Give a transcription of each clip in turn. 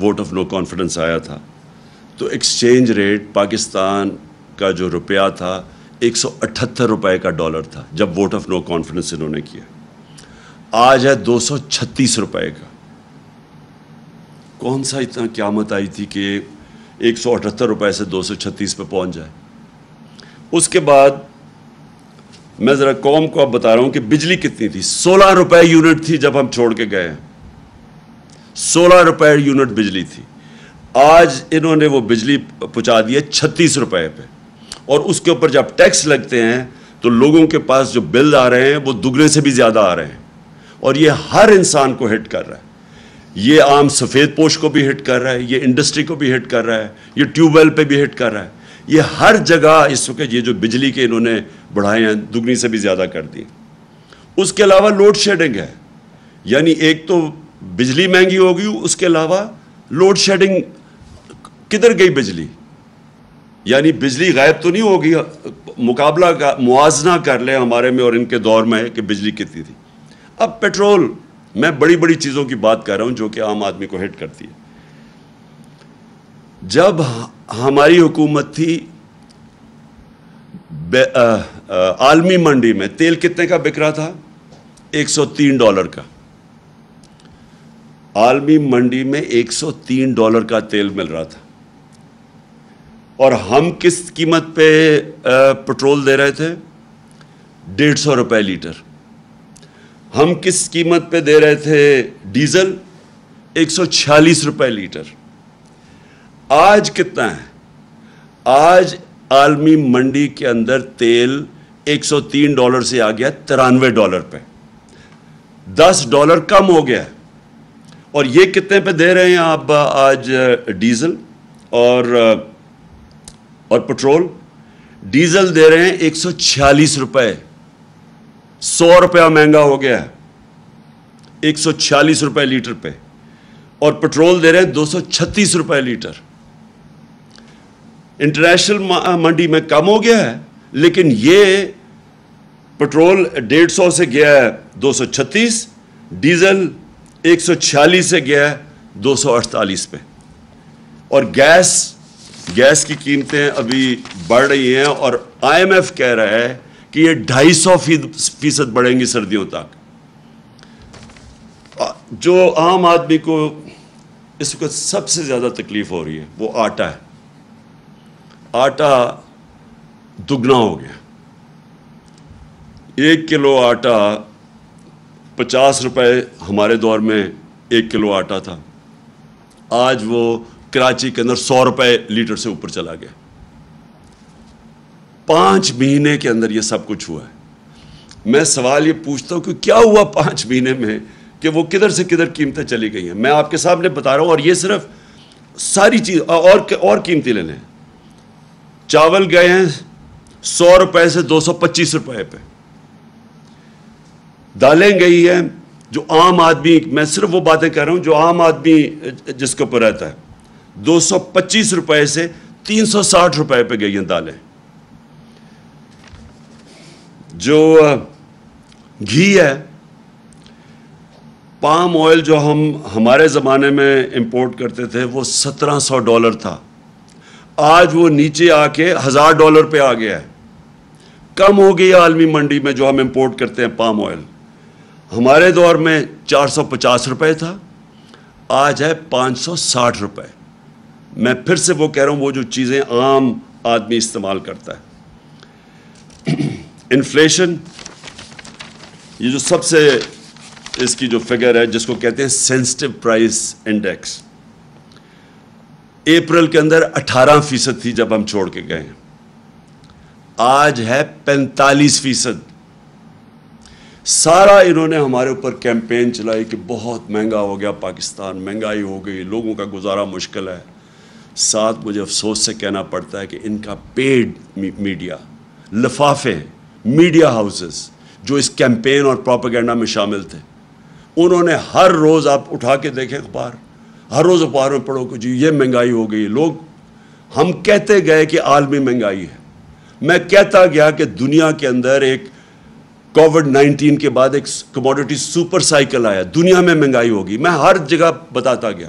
Vote of no confidence آیا تھا تو ایکسچینج ریٹ پاکستان کا جو روپیہ تھا 178 روپے کا ڈالر تھا جب ووٹ آف نو کانفیڈنس انہوں نے کیا. آج ہے 236 روپے کا. کون سا اتنا قیامت آئی تھی کہ 178 روپے سے 236 پہ پہنچ جائے. اس کے بعد میں ذرا قوم کو اب بتا رہا ہوں کہ بجلی کتنی تھی. 16 روپے یونٹ تھی جب ہم چھوڑ کے گئے ہیں. 16 روپے یونٹ بجلی تھی. آج انہوں نے وہ بجلی پہنچا دی ہے 36 روپے پہ, اور اس کے اوپر جب ٹیکس لگتے ہیں تو لوگوں کے پاس جو بل آ رہے ہیں وہ دگنے سے بھی زیادہ آ رہے ہیں, اور یہ ہر انسان کو ہٹ کر رہا ہے. یہ عام سفید پوش کو بھی ہٹ کر رہا ہے, یہ انڈسٹری کو بھی ہٹ کر رہا ہے, یہ ٹیوب ویل پہ بھی ہٹ کر رہا ہے. یہ ہر جگہ اس وقت یہ جو بجلی کے انہوں نے بڑھائے ہیں دگنی سے بھی زیادہ کر دی. اس کے علاوہ لوڈ شیڈنگ ہے, یعنی ایک تو بجلی مہنگی ہو گئی, اس کے علاوہ لوڈ شیڈنگ. کدھر گئی بجلی؟ یعنی بجلی غائب تو نہیں ہوگی. مقابلہ کا موازنہ کر لیں ہمارے میں اور ان کے دور میں کہ بجلی کتنی تھی. اب پیٹرول, میں بڑی بڑی چیزوں کی بات کر رہا ہوں جو کہ عام آدمی کو ہٹ کرتی ہے. جب ہماری حکومت تھی عالمی منڈی میں تیل کتنے کا بک رہا تھا؟ $103 کا. عالمی منڈی میں $103 کا تیل مل رہا تھا, اور ہم کس قیمت پہ پیٹرول دے رہے تھے؟ 150 روپے لیٹر. ہم کس قیمت پہ دے رہے تھے ڈیزل؟ 146 روپے لیٹر. آج کتنا ہے؟ آج عالمی منڈی کے اندر تیل $103 سے آ گیا $93 پہ. $10 کم ہو گیا ہے. اور یہ کتنے پہ دے رہے ہیں آپ آج ڈیزل اور پیٹرول؟ ڈیزل دے رہے ہیں 146 روپے. 100 روپیہ مہنگا ہو گیا ہے 146 روپے لیٹر پہ. اور پیٹرول دے رہے ہیں 236 روپے لیٹر. انٹرنیشنل منڈی میں کم ہو گیا ہے, لیکن یہ پیٹرول 150 سے گیا ہے 236, ڈیزل 146 سے گیا ہے 248 پہ. اور گیس کی قیمتیں ابھی بڑھ رہی ہیں, اور IMF کہہ رہا ہے کہ یہ 250% بڑھیں گی سردیوں تک. جو عام آدمی کو اس وقت سب سے زیادہ تکلیف ہو رہی ہے وہ آٹا ہے. آٹا دگنا ہو گیا. 1 کلو آٹا 50 روپے ہمارے دور میں 1 کلو آٹا تھا. آج وہ کراچی کے اندر 100 روپے لیٹر سے اوپر چلا گیا. 5 مہینے کے اندر یہ سب کچھ ہوا ہے. میں سوال یہ پوچھتا ہوں کہ کیا ہوا 5 مہینے میں کہ وہ کدھر سے کدھر قیمتیں چلی گئی ہیں. میں آپ کے سامنے بتا رہا ہوں, اور یہ صرف ساری چیز اور قیمتیں لے لیں. چاول گئے ہیں 100 روپے سے 225 روپے پہ. دالیں گئی ہیں جو عام آدمی, میں صرف وہ باتیں کر رہا ہوں جو عام آدمی جس کے اوپر رہتا ہے, 225 روپے سے 360 روپے پہ گئی ہیں دالیں. جو گھی ہے, پام آئل جو ہمارے زمانے میں امپورٹ کرتے تھے وہ $1700 تھا. آج وہ نیچے آ کے $1000 پہ آ گیا ہے. کم ہو گئی عالمی منڈی میں جو ہم امپورٹ کرتے ہیں پام آئل. ہمارے دور میں 450 روپے تھا, آج ہے 560 روپے. میں پھر سے وہ کہہ رہا ہوں, وہ جو چیزیں عام آدمی استعمال کرتا ہے. انفلیشن, یہ جو سب سے اس کی جو فگر ہے جس کو کہتے ہیں سینسٹیو پرائس انڈیکس, اپریل کے اندر 18% تھی جب ہم چھوڑ کے گئے ہیں. آج ہے 45%. سارا انہوں نے ہمارے اوپر کیمپین چلائی کہ بہت مہنگا ہو گیا پاکستان, مہنگائی ہو گئی, لوگوں کا گزارا مشکل ہے. ساتھ مجھے افسوس سے کہنا پڑتا ہے کہ ان کا پیڈ میڈیا, لفافے, میڈیا ہاؤسز جو اس کیمپین اور پروپیگنڈا میں شامل تھے, انہوں نے ہر روز, آپ اٹھا کے دیکھیں اخبار, ہر روز اخبار میں پڑھو کہ جی یہ مہنگائی ہو گئی. ہم کہتے گئے کہ عالمی مہنگائی ہے. میں کہتا گیا کہ دنیا کے اندر ایک کووڈ-19 کے بعد ایک کموڈٹی سپر سائیکل آیا, دنیا میں مہنگائی ہوگی. میں ہر جگہ بتاتا گیا.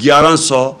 1100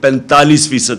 45%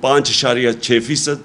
5.6%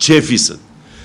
6%।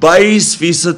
22%